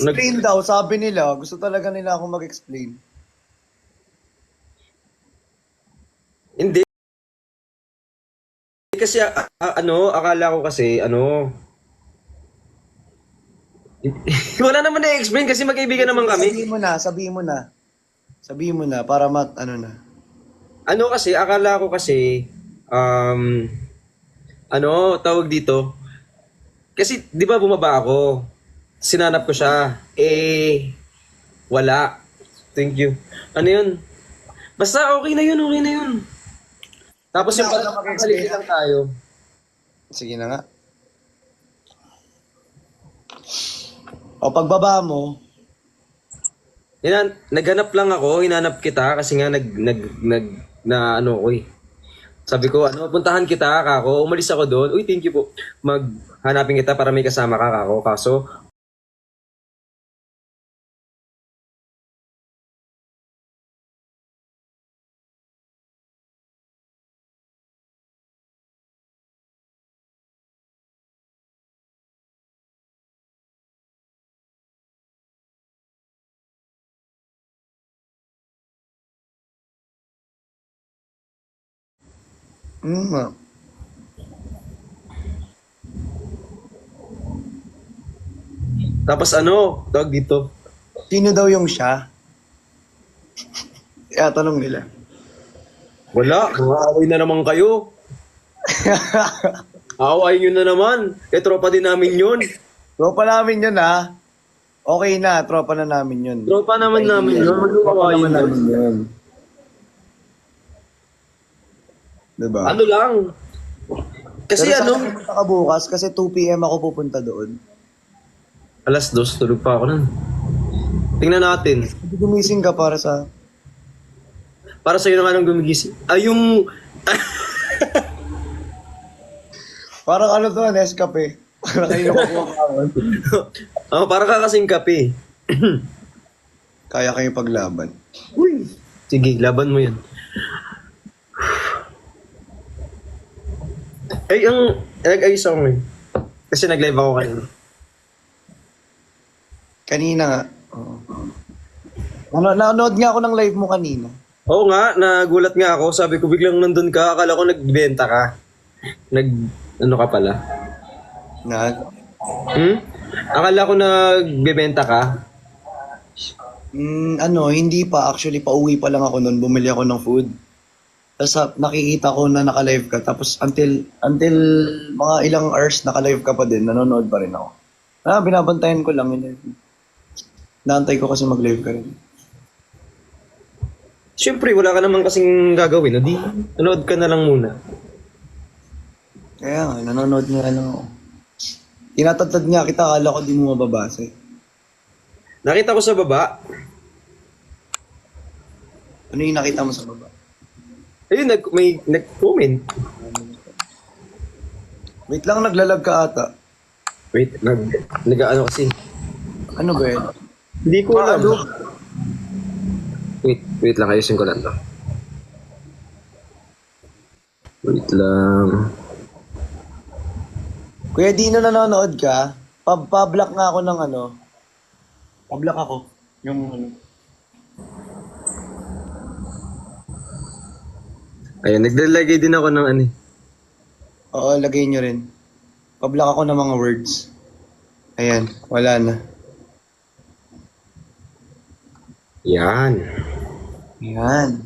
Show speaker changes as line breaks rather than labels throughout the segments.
Explain daw, sabi nila. Gusto talaga nila ako mag-explain.
Hindi. Kasi akala ko kasi, wala naman na-explain kasi magkaibigan naman kami.
Sabihin mo na, para ano na.
Akala ko kasi, tawag dito, kasi di ba bumaba ako, sinanap ko siya, wala. Thank you. Ano yun? Basta okay na yun. Tapos yung
Wala ka mag-explain.
paligid lang tayo.
Sige na nga. O pagbaba mo,
Naghanap lang ako, hinanap kita kasi nga ko eh. Sabi ko, puntahan kita, kako. Umalis ako doon. Uy, thank you po. Maghanapin kita para may kasama ka, kako. Kaso,
nga.
tapos tawag dito.
Sino daw yung siya? Kaya tanong nila.
Wala, maaway na naman kayo. Aawayin nyo na naman. Tropa din namin yun.
Tropa namin yun ha. Okay na, tropa na namin yun.
Tropa naman namin yun. Mag-aawayin
Tropa namin yun. Diba?
Ano lang. Kasi
Pero saan ka pupunta ka bukas? Kasi 2 p.m. ako pupunta doon.
alas 2, tulog pa ako nun. Tingnan natin.
Hindi gumising ka para sa...
Para sa'yo na nga nang gumigising. Yung...
Parang ano to, Nescafe. Parang kayo kumakawin.
para ka kasing kape.
Kaya kayo paglaban.
Uy. Sige, laban mo yan. Nag-ayos ako ngayon. Kasi nag-live ako kanina.
Kanina nga. Oo. Nanonood nga ako ng live mo kanina.
Oo nga, nagulat nga ako. Sabi ko biglang nandun ka. Akala ko nagbenta ka. Ano ka pala? Akala ko nagbebenta ka.
Hindi pa. Actually, pauwi pa lang ako noon. Bumili ako ng food. Tapos nakikita ko na naka-live ka. Tapos until mga ilang hours naka-live ka pa din. Nanonood pa rin ako. Binabantayan ko lang yun. Naantay ko kasi mag-live ka rin.
Siyempre, wala ka naman kasing gagawin. O di, nanood ka na lang muna.
Kaya nga, nanonood nga lang ako. Tinatadtad nga kita. Akala ko di mo mababasa.
Nakita ko sa baba.
Ano yung nakita mo sa baba?
Ayun, may nag-comment.
Wait lang, naglalag ka ata.
Wait, nag-ano kasi.
Ano ba yun?
Hindi ko alam. Wait lang, ayusin ko lang to. Wait lang.
Kuya Dino, nanonood ka? Pa-block nga ako ng Pa-block ako. Yung
Ayun, naglalagay din ako ng
Oo, lagay nyo rin. Pa-block ako ng mga words. Ayan, wala na.
Yan.
Ayan.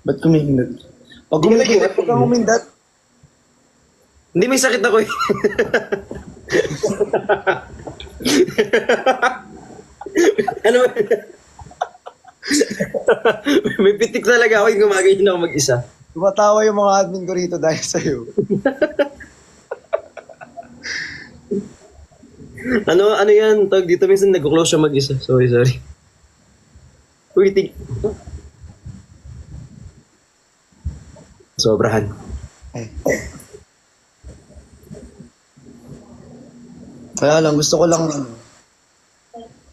Ba't kumikindat? Pag kumikindat, pag kang kumindat.
Hindi, may sakit ako eh. Ano? May pitik talaga ako yung gumagawin ako mag-isa.
Tumatawa yung mga admin ko rito dahil sa'yo.
Ano yan? Tawag dito minsan nag-close siya mag-isa. Sorry. Uy, sobrahan.
Ay. Kaya lang, gusto ko lang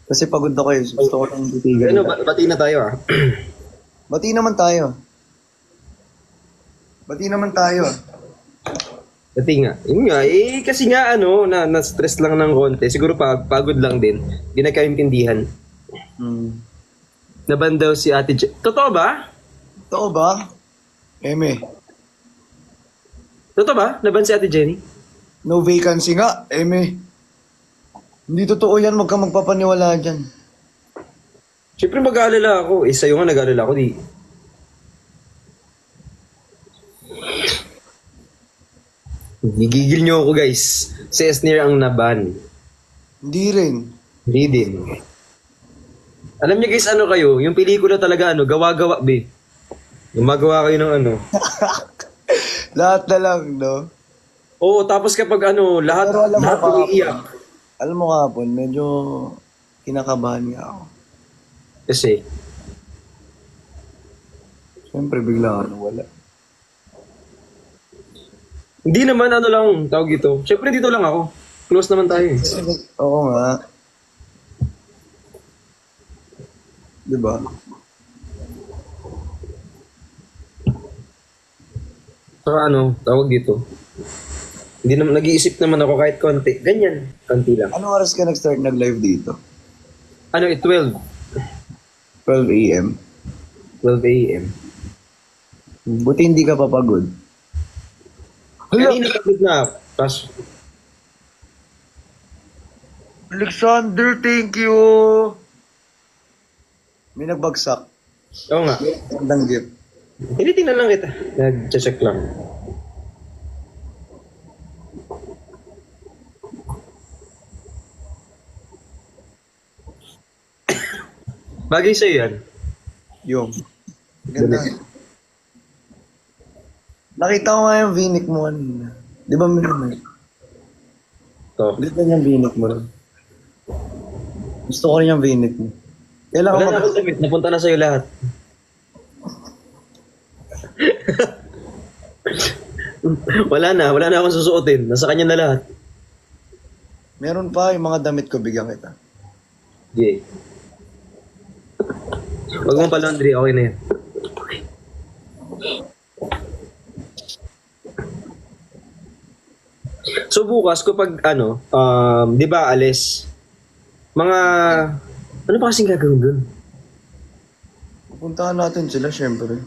kasi pagod ako eh. Gusto ko lang titigan.
Bati na tayo ah.
Bati naman tayo.
Dati nga. Yun nga, kasi nga na-stress lang ng konti. Siguro pagod lang din. Hindi nagkaintindihan. Naban daw si Ate Totoo ba?
Totoo ba? Eme,
Totoo ba? Naban si Ate Jenny?
no vacancy nga, Eme. Hindi totoo yan, huwag kang magpapaniwala dyan.
Siyempre mag-aalala ako. Sa'yo nga nag-aalala ako, di. Gigigil niyo ako, guys. Si Esnir ang naban.
Hindi rin.
Hindi din. Alam niyo guys, ano kayo? Yung pelikula talaga, gawa-gawa, be. Gumagawa kayo ng
Lahat na lang, no?
Oo, tapos kapag lahat,
Pero alam mo,
lahat umiiyak.
Alam mo kapon, medyo kinakabahan nga ako.
Kasi,
Siyempre, bigla wala.
hindi naman lang, tawag ito. Siyempre dito lang ako. Close naman tayo eh.
Oo nga. Diba?
Saka tawag dito. Hindi naman, nag-iisip naman ako kahit konti. Ganyan, konti lang.
Anong oras ka nag-start nag-live dito?
12.
12 a.m.
12 a.m.
Buti hindi ka papagod.
Kanina pagod na. Pas,
Alexander, thank you! May nagbagsak.
oo nga.
Magandang gift.
Tinitingnan lang kita. Nag-check lang. Bagay sa'yo yan.
Yung. Ganda. Nakita ko nga yung V-neck mo kanina. Di ba may
To.
Dito yung V-neck mo rin. Gusto ko rin yung V-neck mo. Kailangan
Wala
ko
na akong damit. Napunta na sa'yo lahat. Wala na akong susuotin. Nasa kanya na lahat.
Meron pa yung mga damit ko, bigyan kita.
Yeah. Huwag mong pa-laundry, okay na yan. So bukas kapag di ba alis, mga, ano pa kasing gagawin dun?
Puntahan natin sila, syempre.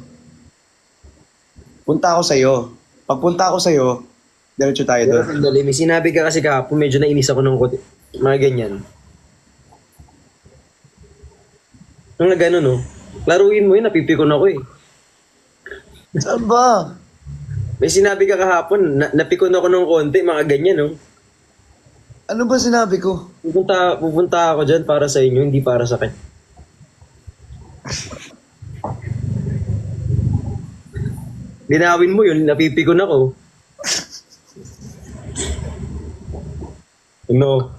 Punta ako sa'yo. Pagpunta ako sa'yo, diretso tayo doon.
Sandali, may sinabi ka kasi kahapon, medyo nainis ako ng kote. Mga ganyan. Mga gano'n, no? Laruin mo yun, napipikon ako eh.
Saan ba?
May sinabi ka kahapon, napikon ako ng konti, mga ganyan, no?
Ano ba sinabi ko?
Pupunta ako dyan para sa inyo, hindi para sa akin. Linawin mo yun, napipikon ako. Ano?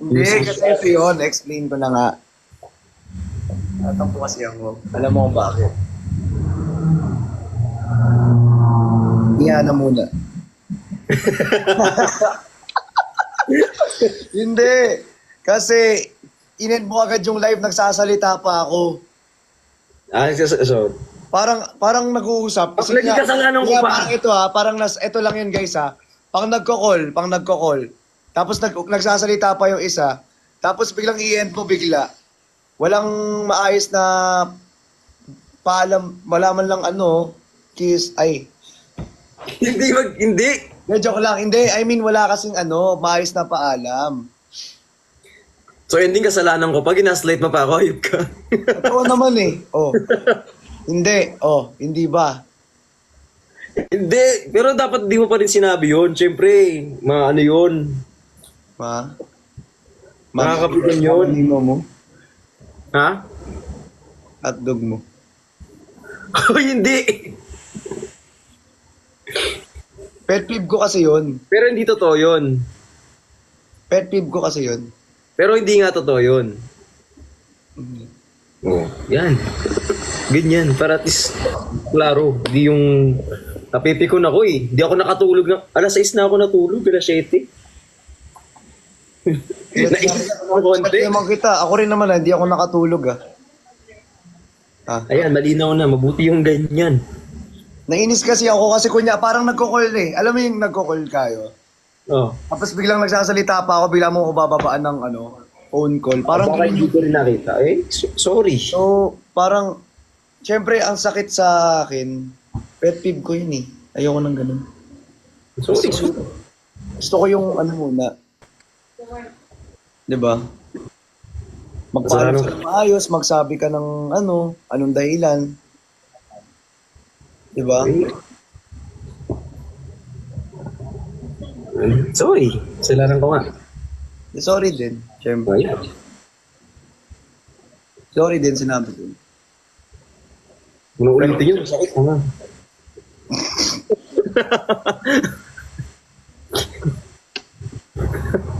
Hindi, kasi ito yun. Explain ko na nga. Tatampo kasi ako. Alam mo kung bakit. Iyan na muna. Hindi. Kasi, inend mo agad yung live, nagsasalita pa ako.
So,
Parang nag-uusap.
Mas naging kasalanan ko pa.
Parang ito parang ito lang yun guys Pang nagko-call. Tapos nagsasalita pa yung isa. Tapos biglang i-end mo bigla. Walang maayos na paalam, malaman lang kiss,
hindi.
Joke lang, hindi, I mean wala kasing maayos na paalam.
So, ending kasalanan ko. Pag ginaslight mo pa ako, ayop ka.
Totoo naman hindi ba?
Hindi, pero dapat di mo pa rin sinabi yun. Siyempre, yun. Makakapitan yun.
Manino mo,
Ha?
hotdog mo.
Oh, hindi.
Pet peeve ko kasi yun.
Pero hindi totoo yun.
Pet peeve ko kasi yun.
Pero hindi nga totoo yun. Oh, yan. Ganyan, para at least, klaro, di yung napipikon ako eh. Di ako nakatulog alas 6 na ako natulog, alas 7. Naisip ako ng konti.
Naman kita. Ako rin naman hindi ako nakatulog
Ayan, malinaw na, mabuti yung ganyan.
Nainis kasi ako kasi kunya parang nagko-call eh. Alam mo yung nagko-call kayo?
Oh.
Tapos biglang nagsasalita pa ako, bigla mo ko bababaan ng phone call. Parang
Baka hindi
ganun yung...
ko rin nakita. Eh, sorry.
So, parang, syempre, ang sakit sa akin, pet peeve ko yun eh. Ayoko ng ganun.
Sorry.
Gusto ko yung muna. 'Di ba? Magpaalam ka ng maayos, magsabi ka ng anong dahilan. 'Di ba?
Sorry. Silaran ko nga.
Sorry din, syempre.
Ayan.
Sorry din, sinabi ko.
Unuulitin yun. Sakit na nga.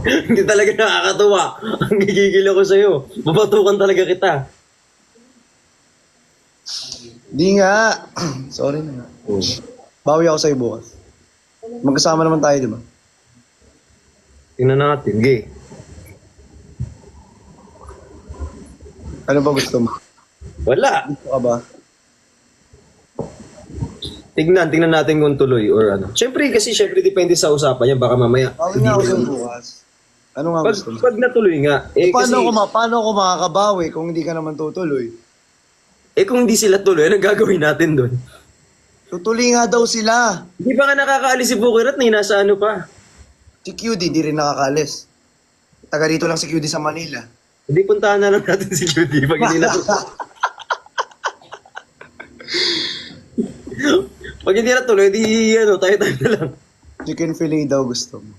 Hindi talaga nakakatuwa. Ang gigigil ako sa'yo. Babatukan talaga kita.
Di nga. Sorry na nga. Bawi ako sa'yo bukas. Magkasama naman tayo, di ba?
Tingnan natin. Gay.
Ano ba gusto mo?
Wala.
Gusto ka ba?
Tingnan natin kung tuloy or ano. Siyempre depende sa usapan yan. Baka mamaya.
Bawi nga ako sa'yo bukas. Ano nga gusto mo?
Pag natuloy nga. Eh,
Paano ako makakabawi kung hindi ka naman tutuloy?
kung hindi sila tuloy, anong gagawin natin doon?
Tutuloy nga daw sila.
Hindi pa nga nakakaalis si Bukirat na nasa ano pa.
Si QD, di rin nakakaalis. Taga dito lang si QD sa Manila.
Hindi puntahan na lang natin si Judy pag hindi natuloy. Pag hindi natuloy, di tayo na lang.
Chicken fillet daw gusto mo.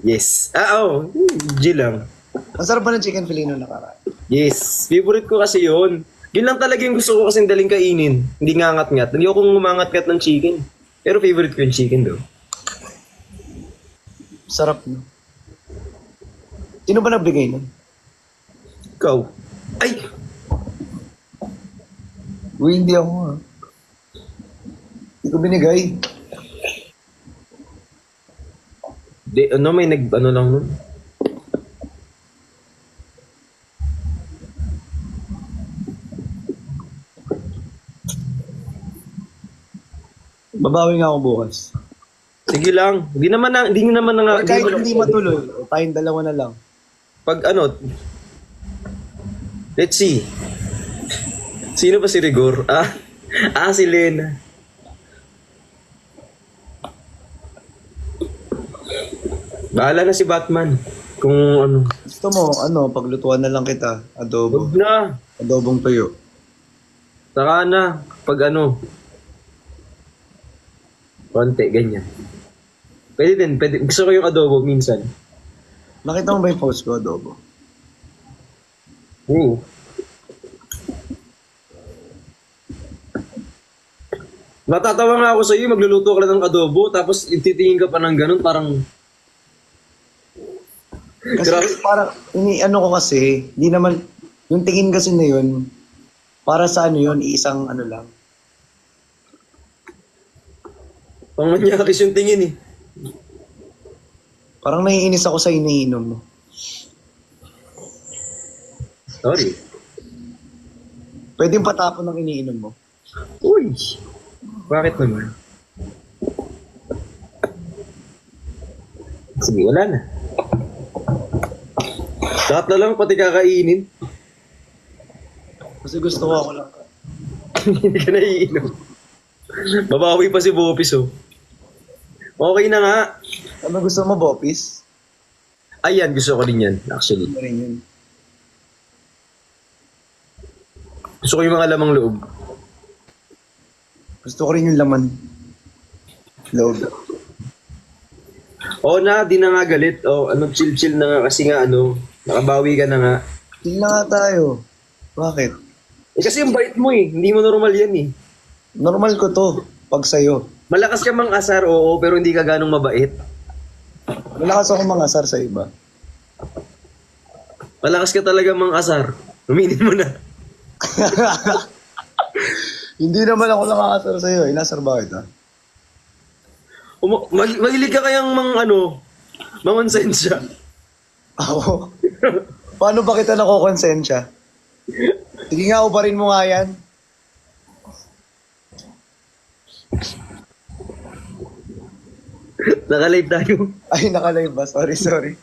Yes. Oo. G lang.
Ang sarap ba ng chicken fillet nung nakaraan?
Yes. Favorite ko kasi yun. Yun lang talaga yung gusto ko kasing daling kainin. Hindi ngangat-ngat. Hindi ako umangat-ngat ng chicken. Pero favorite ko yung chicken daw.
Sarap no? Sino ba nagbigay nun?
Ikaw. Ay!
Uy, hindi ako ha. Hindi ko binigay.
May lang nun.
Babawi nga ako bukas.
Sige lang. Hindi naman
Or kahit hindi matuloy, tayong dalawa na lang.
Pag let's see. Sino ba si Rigor? Si Lena. Bahala na si Batman. Kung ano.
Gusto mo, paglutuan na lang kita. Adobo.
Huwag na.
Adobong tuyo.
Saka na. Pag konti, ganyan. Pwede din. Gusto ko yung adobo minsan.
Nakita mo ba yung post ko, adobo?
Oo. Natatawa nga ako sa iyo, magluluto ka lang ng adobo, tapos titingin ka pa ng ganun, parang...
Kasi
Grabe.
parang, ko kasi, di naman, yung tingin kasi na yun, para sa yun, isang lang.
Pangmanyakis yung tingin eh.
Parang naiinis ako sa iniinom mo.
Sorry.
Pwedeng patapon ng iniinom mo.
Uy! Bakit naman? Sige, wala na. Lahat na lang pati kakainin.
Kasi gusto ko ako lang.
Hindi ka naiinom. Babawi pa si Bopis oh. Okay na nga.
Ano gusto mo, Bopis?
Ayan, gusto ko din yan, actually.
Ano rin yun?
Gusto ko yung mga lamang loob.
Gusto ko rin yung laman. Loob.
Oo na, di na nga galit. Chill-chill na nga kasi nga nakabawi ka na nga.
Chill na nga tayo. Bakit?
Kasi yung bait mo eh, hindi mo normal yan eh.
Normal ko to, pag sa'yo.
Malakas ka mang asar, oo, pero hindi ka ganong mabait.
Malakas ako mangasar sa iba.
Malakas ka talaga mang asar. Luminin mo na.
Hindi naman ako nakakasar sa'yo. Inasar bakit ha?
Mahilig ka kayang mangonsensya.
Ako? Paano ba kita nakukonsensya? Sige nga, ubarin mo nga yan.
Naka-live tayo.
Ay, naka-live ba? Sorry. Sorry,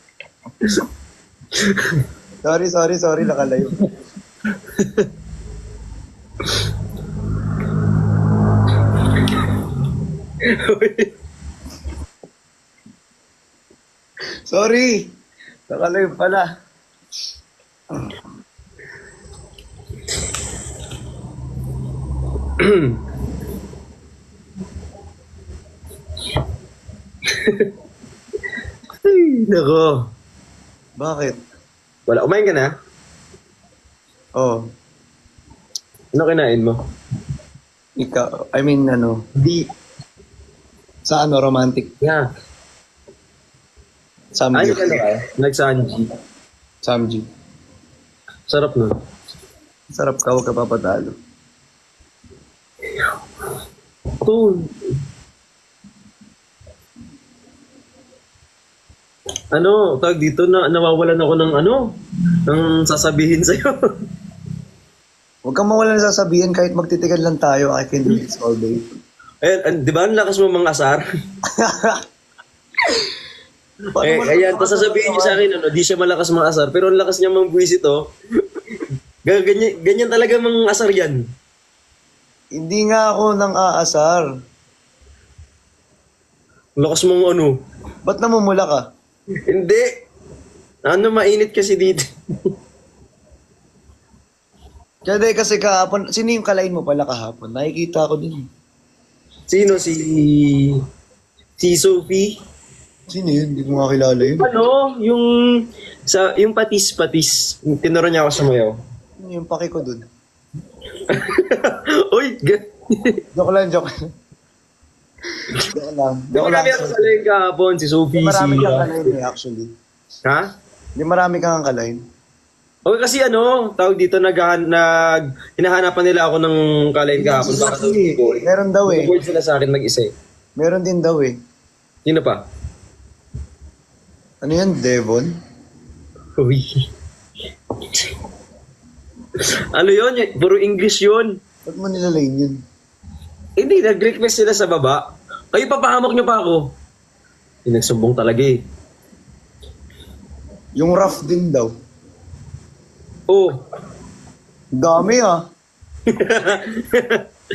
naka-live. Sorry! Naka-live pala.
Ay, nako.
Bakit?
Wala, kumain ka na?
Oh,
Ano kinain mo?
ikaw, I mean, ano,
Di.
sa ano, romantic.
Yeah.
Samgyup.
Ano ka na? Nag-sanji.
Samgyup.
Sarap nun.
Sarap ka, huwag ka papadalo.
Cool. Ano, tawag dito na nawawalan ako ng ng sasabihin sa'yo.
Huwag kang mawalan na sasabihin kahit magtitigan lang tayo, I can do this all day.
Di ba ang lakas mo mga asar? Ayan, tapos sasabihin niyo sa akin, di siya malakas mga asar, pero ang lakas niya mga buwisit, oh. Ganyan talaga mga asar yan.
Hindi nga ako nang aasar.
Ang lakas mong
Ba't namumula ka?
Hindi. Mainit kasi dito.
Kasi kahapon, sino yung kalain mo pala kahapon? Nakikita ko din.
Sino? Si Sophie?
Sino yun? Hindi ko nga kilala yun.
Yung patis. Tinuro niya ako sa mayaw.
Sino yung paki ko dun?
Uy!
Joke lang. Joke lang.
Marami ako kalain kahapon, si Sophie,
Hindi marami kang kalain actually.
Ha?
Hindi marami kang kalain.
Okay, kasi tawag dito, hinahanapan nila ako ng kalain kahapon. Para daw
Meron daw eh.
bored sila sa akin mag-isa eh.
Meron din daw eh.
Sino pa?
Ano yan, Devon?
Uy. Ano yun? Puro English yun.
Ba't mo nilalain yun?
Hindi, nag-request sila sa baba. Kayo papahamak niyo pa ako. Nagsumbong talaga eh.
Yung rough din daw.
Oh.
Dami ah.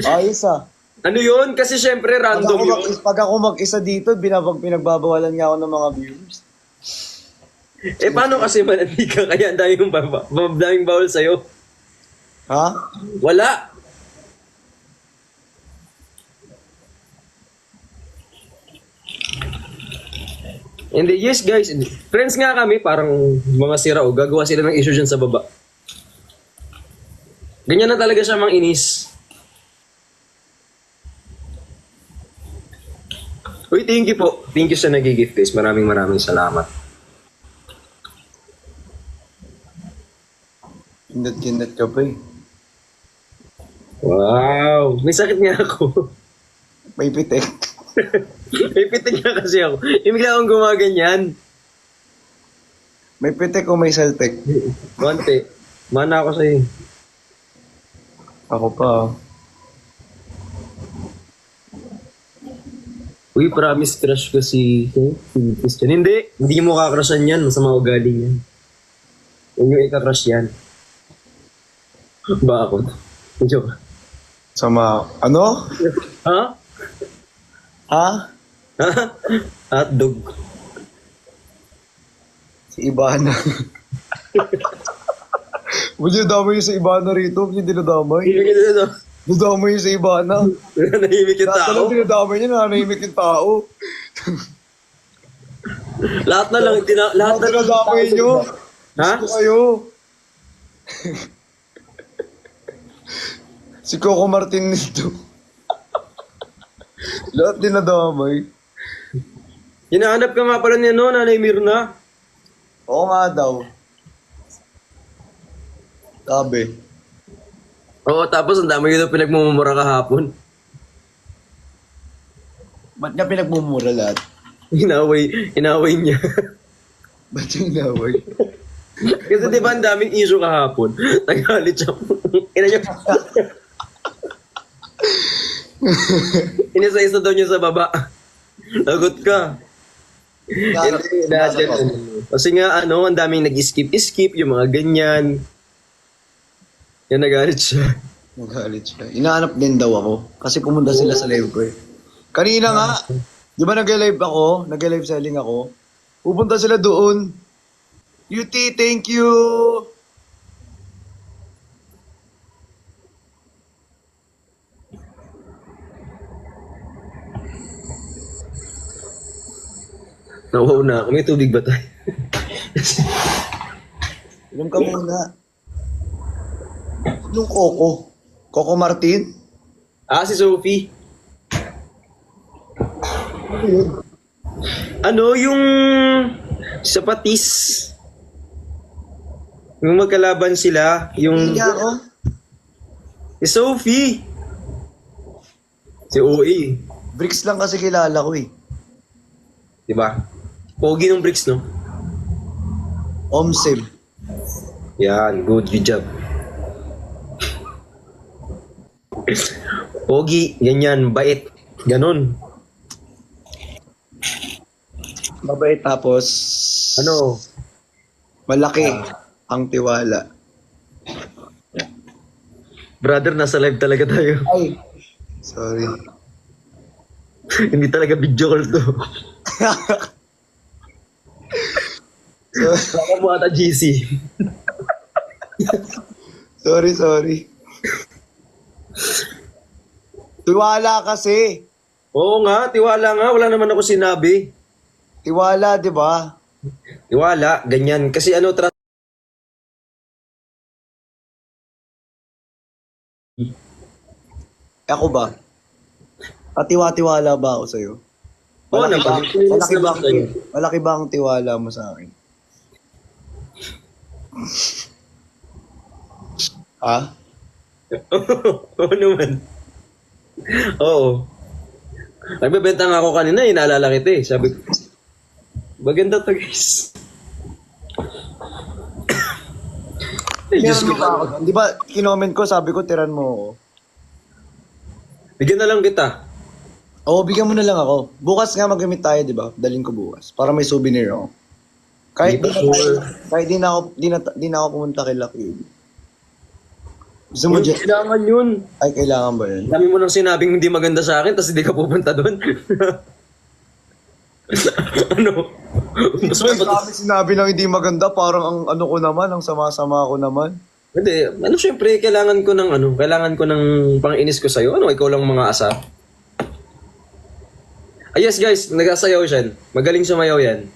Ayos ah.
Ano yun? Kasi syempre random yun.
Pag ako mag-isa dito, pinagbabawalan nga ako ng mga viewers.
Paano kasi manandi ka? Kaya ang daming bawal sa'yo.
Ha?
Wala. Hindi, yes guys. Friends nga kami, parang mga sira o gagawa sila ng issue dyan sa baba. Ganyan na talaga siya mang inis. Uy, thank you po. Thank you sa nag-gift guys. Maraming salamat.
Kindat ka pa eh.
Wow! May sakit nga ako.
May pitik.
May pitik nga kasi ako. Bigla akong gumaganyan.
May pitik o may saltek?
Konti. Mana ako sa'yo.
Ako pa ah.
Uy, promise crush ko si Christian. Hindi mo kakrushan yan. Masama ugali yan. Huwag yung ikakrush yan. Bakit? Joke.
Sama. Ano?
Ha?
Ha?
Hotdog.
Si Ibana. Huwag niyo damay yung sa Ibana rito. Huwag niyo dinadamay.
Himik ito na.
Dinadamay yung sa Ibana.
Nahimik yung
Lahat
tao.
na lang dinadamay niya. Nanahimik yung tao.
Lahat na lang. Lahat na lang.
Dinadamay niyo.
Ha?
Gusto kayo. Si Coco Martin nito. Lahat dinadamay.
Hinahanap ka nga pala niya Nanay Mirna.
Oo nga daw. Sabi.
Oo, tapos ang dami yun pinagmumura kahapon.
Ba't niya pinagmumura lahat?
Inaway niya.
Ba't yung inaway?
Kasi di ba ang daming issue kahapon? Nagalit siya. Ina niya. Inisa-isa daw niya sa baba. Lagot ka. Hindi, dahil
ako.
kasi nga, ano, ang daming nag-skip, yung mga ganyan. Yan, nagalit siya.
Magalit siya. Inaanap din daw ako. Kasi pumunta sila sa live ko eh. Kanina nga, di ba nag-live ako? Nag-live selling ako. Pupunta sila doon. UT, thank you!
Nawaw na ako. May tubig ba tayo?
Inom ka muna. Yung Coco. Coco Martin?
Si Sophie.
Ano yun?
Ano, yung sa Patis. Yung magkalaban sila, yung
Hindi ako.
si Sophie. Si OE.
Bricks lang kasi kilala ko eh.
Diba? Pogi ng bricks, no?
Omseb.
Yan, good job. Pogi, ganyan, bait. Ganon.
Mabait tapos
Ano?
malaki ang tiwala.
Brother, nasa live talaga tayo.
Ay. Sorry.
Hindi talaga video call to. Baka mo ata GC.
Sorry. Tiwala kasi.
Oo nga, tiwala nga. Wala naman ako sinabi.
Tiwala, di ba?
Tiwala, ganyan. Kasi ano,
Ako ba? Katiwa-tiwala ba ako sa'yo?
Oo
Malaki
naman.
ba, malaki, ba,
naman sa'yo.
malaki ba ang tiwala mo sa akin? Ha?
Oo naman. Oo. Nagbebenta nga ako kanina, inaalala kita eh. Sabi ko, maganda to guys. Ay, Diyos
Meron
ko.
mo ba ako? Di ba, kinoment ko, sabi ko, tiran mo ako.
Bigyan na lang kita.
Oo, bigyan mo na lang ako. Bukas nga mag-meet tayo, di ba? Dalhin ko bukas. Para may souvenir ako. Kahit di
Hindi
na,
pa sure.
kahit di na ako pumunta kay Lucky. Gusto mo,
Yun,
Jet?
kailangan yun.
Ay, kailangan ba yun?
Dami mo nang sinabing hindi maganda sa akin, tapos hindi ka pupunta doon. Ano? Mas may
Ay, dami sinabi ng hindi maganda, parang ang ano ko naman, ang sama-sama ko naman.
Hindi. Ano, syempre, kailangan ko ng pang-inis ko sa'yo. Ano, ikaw lang mga asa? Yes, guys, nag-asayaw siya. Magaling sumayaw yan.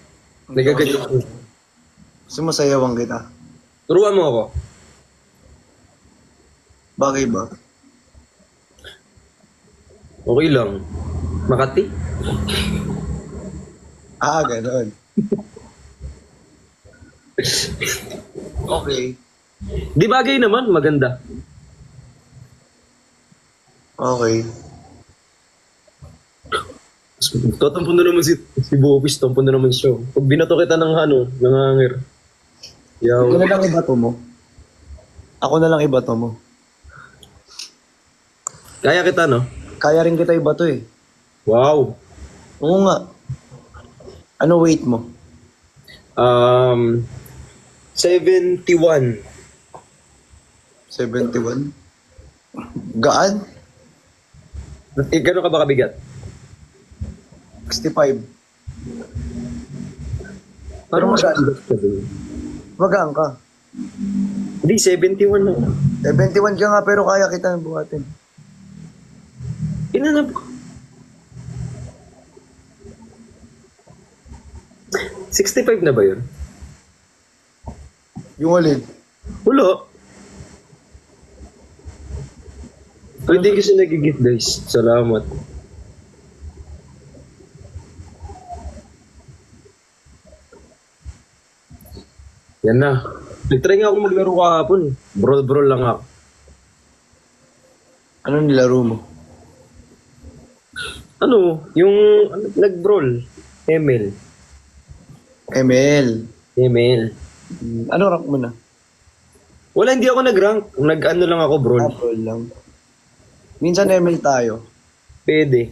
Nagaganyan.
Sumasayawan kita.
Turuan mo ako.
Bagay ba?
Okay lang. Makati?
Ganon. Okay.
Di bagay naman, maganda.
Okay.
Tatampo na naman si Bopis, tampo na naman siya. Pag binato kita ng ng hanger.
Ako
Yaw.
na lang ibato mo. Ako na lang ibato mo.
Kaya kita, no?
Kaya rin kita ibato eh.
Wow.
Oo nga. Ano weight mo?
71.
71? Gaan?
Gano'n ka ba kabigat?
65. Pero magaan ka.
Hindi, 71 lang.
71 ka nga pero kaya kita buhatin.
Inanap ko. 65 na ba yun?
Yung alin?
Wala. Pwede kasi nagigit, guys. Salamat. Yan na. Nag-try nga ako maglaro kahapon. Brawl lang ako.
Ano nilaro mo?
Ano? Yung nag-brawl. ML.
ML.
ML.
Ano rank mo na?
Wala, hindi ako nag-rank. Nag-ano lang ako, brawl.
Apple lang. Minsan ML tayo.
Pwede.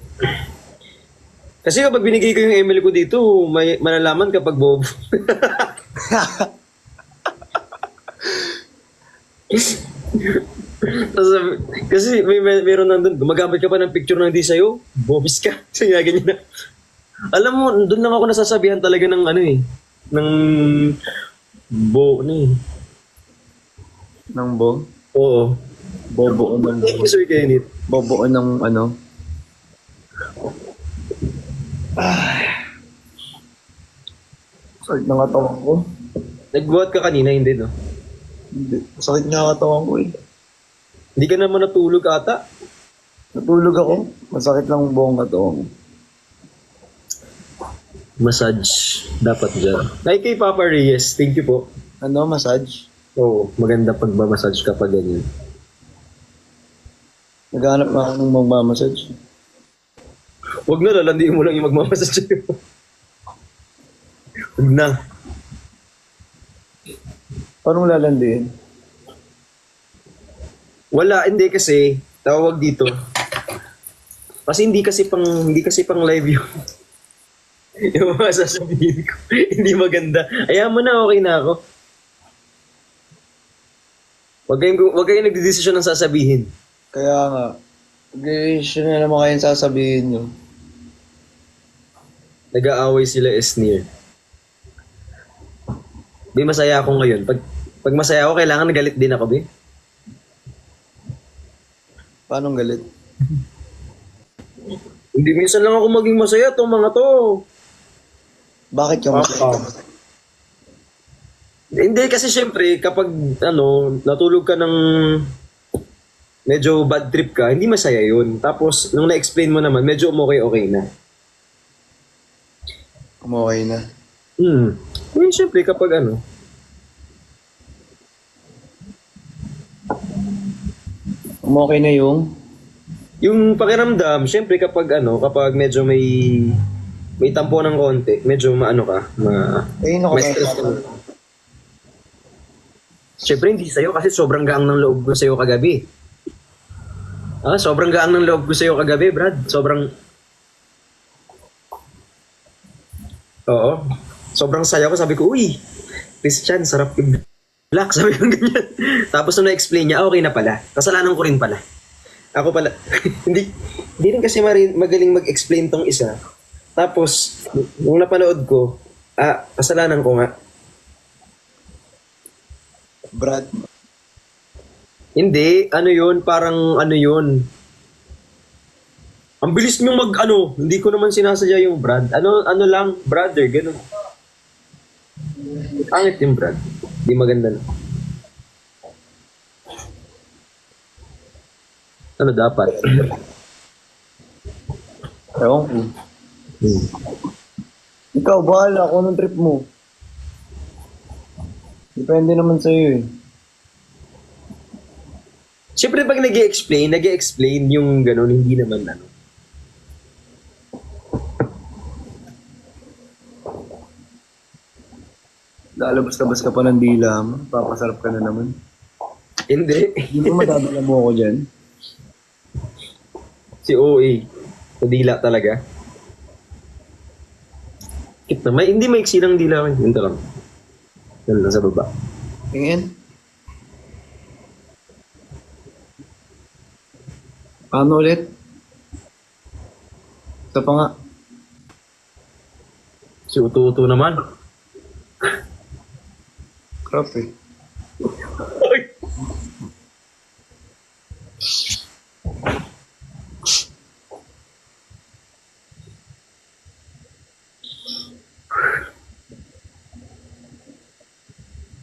Kasi kapag binigay ko yung ML ko dito, may malalaman kapag bobo. Tapos, kasi meron nandun, gumagamit ka pa ng picture ng di sa'yo, bobis ka. Kasi nga ganyan na. Alam mo, doon lang ako nasasabihan talaga ng ano eh, ng ano eh.
Ng bo?
Oo.
Bobo ng
Thank you, Sir Kenneth.
bobo ng ano? Sakit ng katawan ko.
Nagbuhat ka kanina, hindi no?
Hindi. Sakit nga katawan ko eh.
Hindi ka naman natulog ata.
Natulog ako. Masakit lang buong katawan ko.
Massage dapat dyan. Ay kay Papa Reyes, thank you po.
Ano, massage?
Oo, maganda pagmamassage kapag ganyan.
Naghanap na ako ng magmamassage.
Huwag na, lalandiin mo lang yung magmamassage sa'yo. Huwag na.
Paano mo lalandiin?
Wala, hindi kasi, tawag dito. Kasi hindi kasi pang live yung yung mga sasabihin ko. Hindi maganda. Ayaw mo na, okay na ako. Huwag kayong nagdidesisyon ng sasabihin.
Kaya nga, mag-i-issue na naman kayong sasabihin nyo.
Nag-aaway sila Esnir. Be, masaya ako ngayon. Pag masaya ako, kailangan galit din ako, be.
Paano galit?
Hindi, minsan lang ako maging masaya tong mga to.
Bakit yung masaya?
Hindi, kasi syempre, kapag natulog ka ng medyo bad trip ka, hindi masaya yun. Tapos, nung na-explain mo naman, medyo okay na.
Kumaway na.
Ngayon, syempre, kapag
Okay na yung?
yung pakiramdam, syempre kapag medyo may tampo ng konti, medyo
Eh,
may stress ka. Syempre, hindi sa'yo kasi sobrang gaang ng loob ko sa'yo kagabi. Sobrang gaang ng loob ko sa'yo kagabi, Brad. Oo. Sobrang saya ko. Sabi ko, uy, Christian, sarap yung black. Sabi ko ganyan. Tapos nung na-explain niya, okay na pala. Kasalanan ko rin pala. Ako pala. hindi rin kasi magaling mag-explain tong isa. Tapos, nung napanood ko, kasalanan ko nga.
Brad.
Hindi, parang yun. Ang bilis nyo hindi ko naman sinasadya yung Brad. Lang, brother, ganun. Pangit yung Brad. Di maganda na. Ano dapat?
Ewan ko. Ikaw, bahala kung anong trip mo. Depende naman sa'yo eh.
Siyempre pag nag-i-explain yung gano'n, hindi naman
Lalabas-labas ka pa ng dila mo. Papasarap ka na naman.
Hindi.
Hindi mo madadala mo ako dyan.
Si OA. Dila talaga. Kit na. Hindi maiksi ng dila ko. Yun lang. Yan lang sa baba.
Tingin. Paano ulit? Ito pa nga.
Si Uto-Uto naman.
Crap eh.
Ay!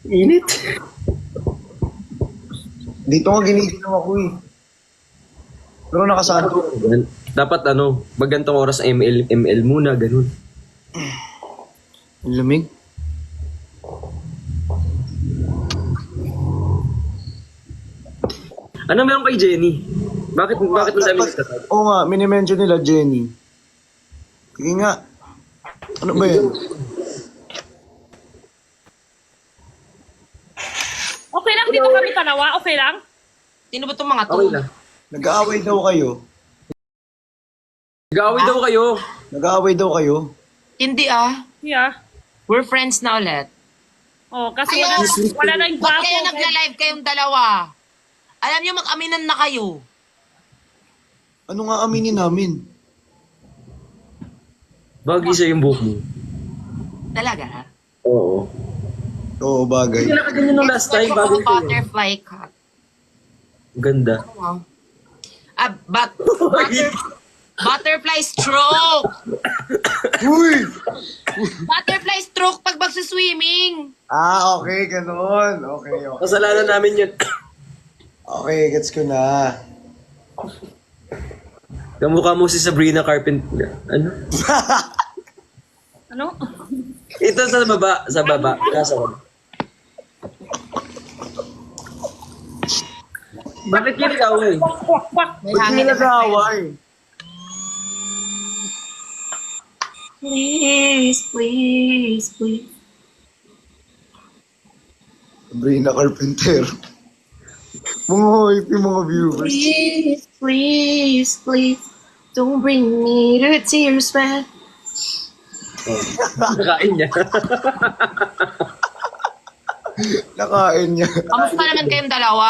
Init.
Dito nga giniginom ako eh. Pero nakasanto.
Dapat pag gantong oras ML muna, ganun.
Lamig.
Ano meron kay Jenny? Bakit mo dami nagtatag?
Oo nga, minimension nila Jenny. Sige nga. Ano ba yan?
Okay lang dito kami tanawa, okay lang?
Sino ba itong mga to?
Okay lang.
Nag-aaway daw kayo.
Nag-aaway daw kayo.
Nag-aaway daw kayo.
Hindi ah.
Yeah.
We're friends na ulit.
Oh, kasi
Ayaw.
wala na yung
Ba't
gwapo.
kaya nagla-live kayong dalawa? Alam niyo, mag-aminan na kayo.
Ano nga aminin namin?
Bagay sa yung buhok mo.
Talaga?
Oo.
Oo, bagay.
Hindi na ganyan nung last time.
Gusto
Bagay
ko
sa'yo.
butterfly cut.
Ganda.
Wow. Butterfly stroke!
Uy!
Butterfly stroke pag magsuswimming!
Ah, okay, ganun. Okay, okay.
Kasalanan namin yun.
Okay, gets ko na.
Kamukha mo si Sabrina Carpenter. Ano?
Ano?
Ito sa baba. Sa baba. Nasa baba. Bakit yun ikaw eh?
Kwak, kwak.
May
Ba't
hangin
nila
na
nag-aaway?
Please, please, please.
Sabrina Carpenter. Mga hype yung mga viewers.
Please, please, please. Don't bring me to tears, man.
Nakain niya.
Nakain niya.
Kamusta naman kayong dalawa?